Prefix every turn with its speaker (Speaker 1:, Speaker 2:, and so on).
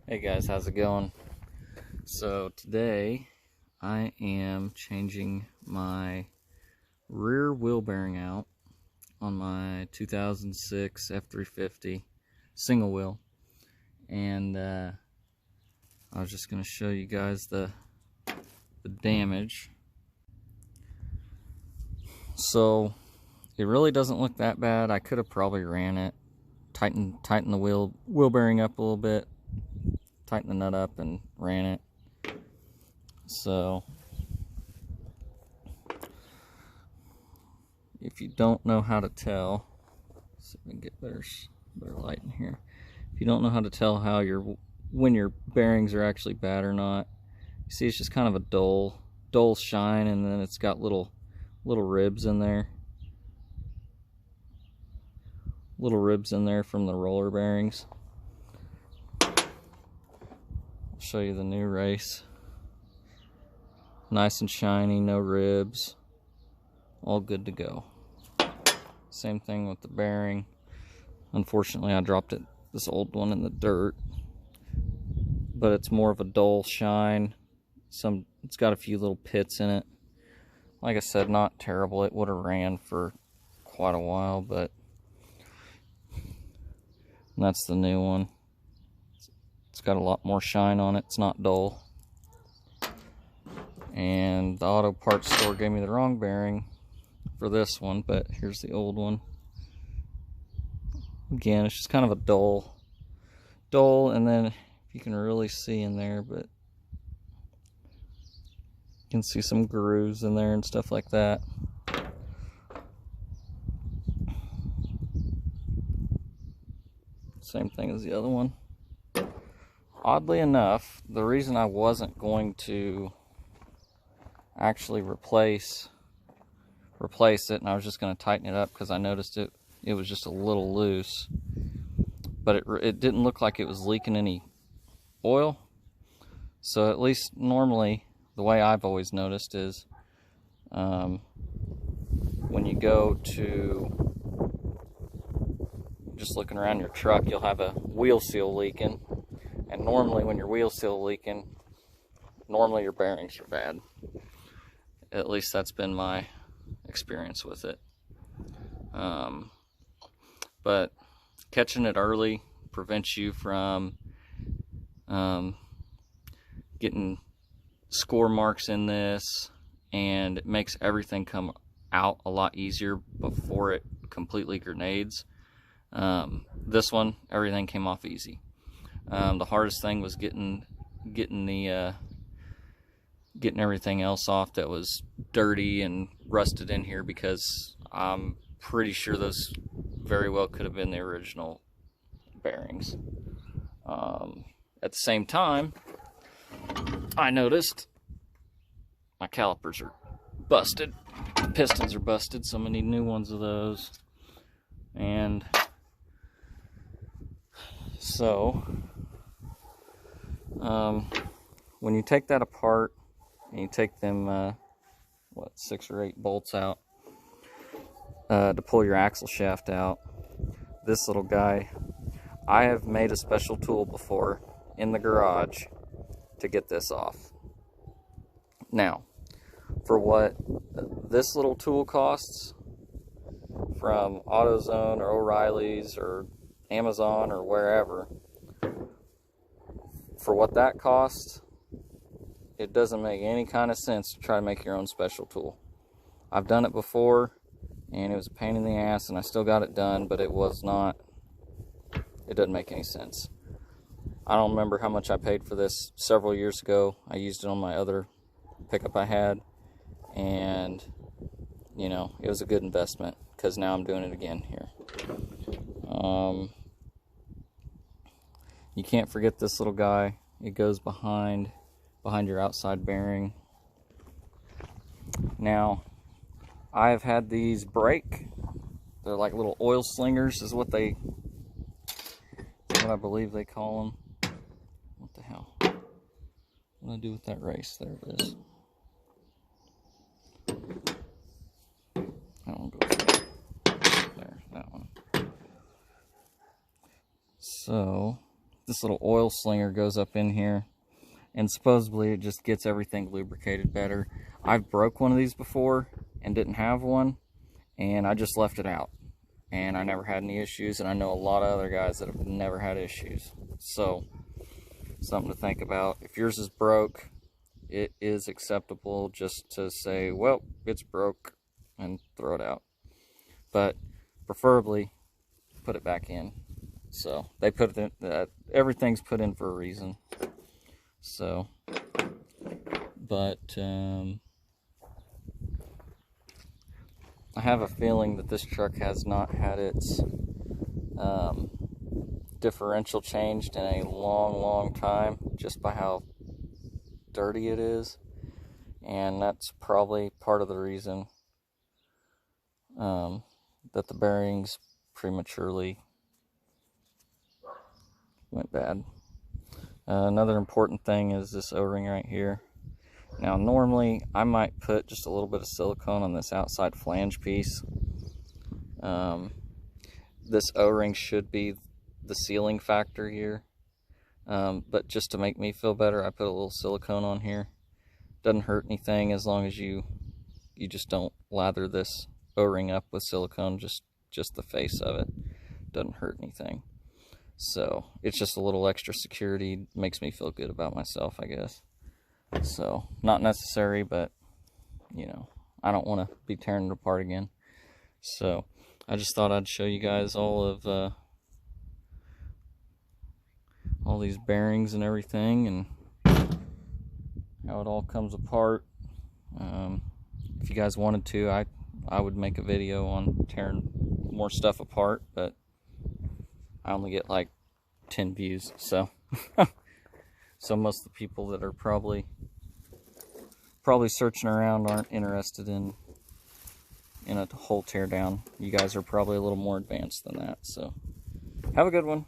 Speaker 1: Hey guys, how's it going? So today I am changing my rear wheel bearing out on my 2006 F350 single wheel, and I was just going to show you guys the damage. So it really doesn't look that bad. I could have probably ran it, tightened the wheel bearing up a little bit, tighten the nut up and ran it. So if you don't know how to tell, let's see if I can get better light in here. If you don't know how to tell how when your bearings are actually bad or not, you see it's just kind of a dull shine, and then it's got little ribs in there. Little ribs in there from the roller bearings. I'll show you the new race. Nice and shiny, no ribs, all good to go. Same thing with the bearing. Unfortunately, I dropped this old one in the dirt, but it's more of a dull shine. It's got a few little pits in it. Like I said, not terrible. It would have ran for quite a while, but that's the new one. It's got a lot more shine on it. It's not dull. And the auto parts store gave me the wrong bearing for this one, but here's the old one. Again, it's just kind of a dull, and then if you can really see in there, but you can see some grooves in there and stuff like that. Same thing as the other one. Oddly enough, the reason I wasn't going to actually replace it, and I was just going to tighten it up because I noticed it was just a little loose, but it didn't look like it was leaking any oil. So at least normally the way I've always noticed is when you go to just looking around your truck, you'll have a wheel seal leaking, and normally when your wheel seal leaking, normally your bearings are bad. At least that's been my experience with it. But catching it early prevents you from getting score marks in this, and it makes everything come out a lot easier before it completely grenades. This one, everything came off easy. The hardest thing was getting everything else off that was dirty and rusted in here, because I'm pretty sure those very well could have been the original bearings. At the same time, I noticed my calipers are busted, the pistons are busted, so I'm gonna need new ones of those. And so when you take that apart and you take them 6 or 8 bolts out to pull your axle shaft out, this little guy, I have made a special tool before in the garage to get this off. Now, for what this little tool costs from AutoZone or O'Reilly's or Amazon or wherever, for what that costs, it doesn't make any kind of sense to try to make your own special tool. I've done it before, and it was a pain in the ass, and I still got it done, but it doesn't make any sense. I don't remember how much I paid for this several years ago. I used it on my other pickup I had, and you know, it was a good investment, because now I'm doing it again here. You can't forget this little guy. It goes behind your outside bearing. Now, I've had these break. They're like little oil slingers is what I believe they call them. What the hell? What do I do with that race? There it is. That one goes there. That one. So this little oil slinger goes up in here, and supposedly it just gets everything lubricated better. I've broke one of these before and didn't have one, and I just left it out, and I never had any issues, and I know a lot of other guys that have never had issues. So something to think about. If yours is broke, it is acceptable just to say, well, it's broke, and throw it out. But preferably put it back in. So they put it in, everything's put in for a reason. So, but I have a feeling that this truck has not had its differential changed in a long time, just by how dirty it is, and that's probably part of the reason that the bearings prematurely went bad. Another important thing is this O-ring right here. Now normally I might put just a little bit of silicone on this outside flange piece. This O-ring should be the sealing factor here, but just to make me feel better, I put a little silicone on here. Doesn't hurt anything as long as you just don't lather this O-ring up with silicone, just the face of it. Doesn't hurt anything. So it's just a little extra security, makes me feel good about myself, I guess. So not necessary, but you know, I don't want to be tearing it apart again. So I just thought I'd show you guys all of all these bearings and everything, and how it all comes apart. If you guys wanted to, I would make a video on tearing more stuff apart, but I only get like 10 views, so so most of the people that are probably searching around aren't interested in a whole tear down. You guys are probably a little more advanced than that. So have a good one.